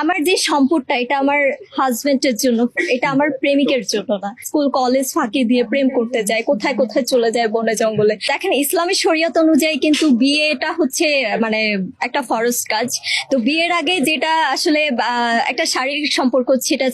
আমার যে সম্পদটা এটা আমার হাজবেন্ডের জন্য, এটা আমার প্রেমিকের জন্য না। স্কুল কলেজ ফাঁকি দিয়ে প্রেম করতে যায়, কোথায় কোথায় চলে যায় বনে জঙ্গলে। দেখেন ইসলামী শরিয়ত অনুযায়ী কিন্তু বিয়েটা হচ্ছে মানে একটা ফরজ কাজ। তো বিয়ের আগে যেটা আসলে একটা শারীরিক সম্পর্ক, সেটা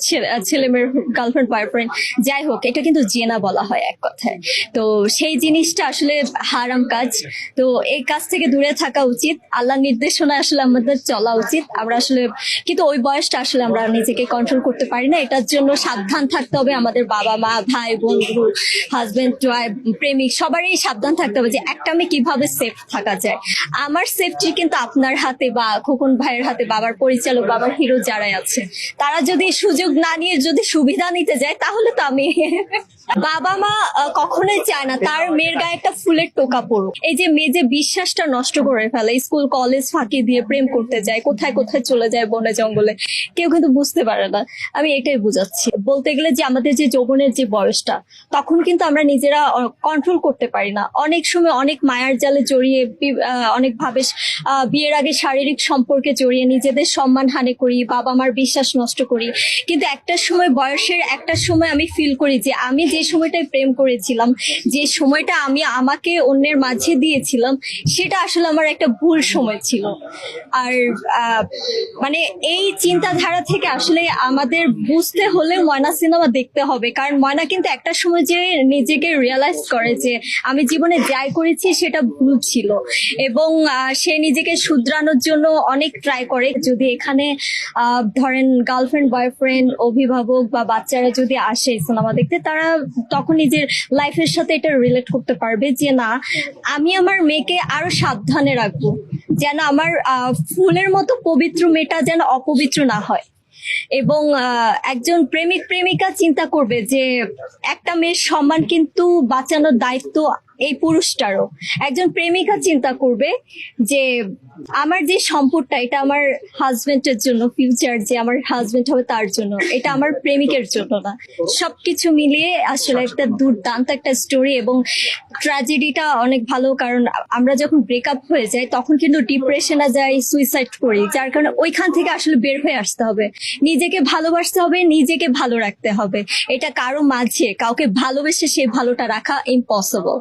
ছেলে মেয়ের গার্লফ্রেন্ড বয়ফ্রেন্ড যাই হোক, এটা কিন্তু জেনা বলা হয় এক কথায়। তো সেই জিনিসটা আসলে হারাম কাজ। তো এই কাজ থেকে দূরে থাকা উচিত, আল্লাহর নির্দেশনা আসলে আমাদের চলা উচিত। আমরা আসলে কিন্তু ওই বয়সটা আসলে আমরা নিজেকে কন্ট্রোল করতে পারি না। এটার জন্য সাবধান থাকতে হবে। আমাদের বাবা মা, ভাই, বন্ধু, হাজবেন্ড, প্রেমিক সবারই সাবধান থাকতে হবে যে একটা মেয়ে কিভাবে সেফ থাকা যায়। আমার সেফটি কিন্তু আপনার হাতে, বা খোকন ভাইয়ের হাতে, বাবার পরিচালক, বাবার হিরো যারাই আছে, তারা যদি সুযোগ না নিয়ে যদি সুবিধা নিতে যায় তাহলে তো আমি বাবা মা কখনোই চায় না তার মেয়ের গায়ে একটা ফুলের টোকা পড়ুক। এই যে মেয়ে যে বিশ্বাসটা নষ্ট করে ফেলে, স্কুল কলেজ ফাঁকি দিয়ে প্রেম করতে যায়, কোথায় কোথায় চলে যায় বনে জঙ্গলে, কেউ কিন্তু বুঝতে পারে না। আমি এটাই বুঝাচ্ছি। বলতে গেলে যে আমাদের যে যৌবনের যে বয়সটা, তখন কিন্তু আমরা নিজেরা কন্ট্রোল করতে পারি না। অনেক সময় অনেক মায়ার জালে জড়িয়ে, অনেক ভাবে বিয়ের আগে শারীরিক সম্পর্কে জড়িয়ে নিজেদের সম্মান হানি করি, বাবা মার বিশ্বাস নষ্ট করি। কিন্তু একটা সময়, বয়সের একটা সময় আমি ফিল করি যে আমি যে সময়টায় প্রেম করেছিলাম, যে সময়টা আমি আমাকে অন্যের মাঝে দিয়েছিলাম, সেটা আসলে আমার একটা ভুল সময় ছিল। আর মানে এই চিন্তাধারা থেকে আসলে আমাদের বুঝতে হলে ময়না সিনেমা দেখতে হবে। কারণ ময়না কিন্তু একটা সময় যে নিজেকে রিয়েলাইজ করে যে আমি জীবনে যাই করেছি সেটা ভুল ছিল, এবং সে নিজেকে শুধরানোর জন্য অনেক ট্রাই করে। যদি এখানে ধরেন গার্লফ্রেন্ড, বয়ফ্রেন্ড, অভিভাবক বা বাচ্চারা যদি আসে সিনেমা দেখতে, তারা তখন নিজের লাইফের সাথে এটা রিলেট করতে পারবে যে না, আমি আমার মেয়েকে আরো সাবধানে রাখবো, যেন আমার ফুলের মতো পবিত্র মেয়েটা যেন অপবিত্র না হয়। এবং একজন প্রেমিক প্রেমিকা চিন্তা করবে যে একটা মেয়ের সম্মান কিন্তু বাঁচানোর দায়িত্ব এই পুরুষটারও। একজন প্রেমিকা চিন্তা করবে যে আমার যে সম্পদটা এটা আমার হাজবেন্ডের জন্য, ফিউচার যে আমার হাজবেন্ড হবে তার জন্য, এটা আমার প্রেমিকের জন্য না। সবকিছু মিলিয়ে আসলে একটা দুর্দান্ত একটা স্টোরি, এবং ট্র্যাজেডিটা অনেক ভালো। কারণ আমরা যখন ব্রেকআপ হয়ে যাই তখন কিন্তু ডিপ্রেশনে যাই, সুইসাইড করি, যার কারণে ওইখান থেকে আসলে বের হয়ে আসতে হবে। নিজেকে ভালোবাসতে হবে, নিজেকে ভালো রাখতে হবে। এটা কারো মাঝে কাউকে ভালোবেসে সেই ভালোটা রাখা ইম্পসিবল।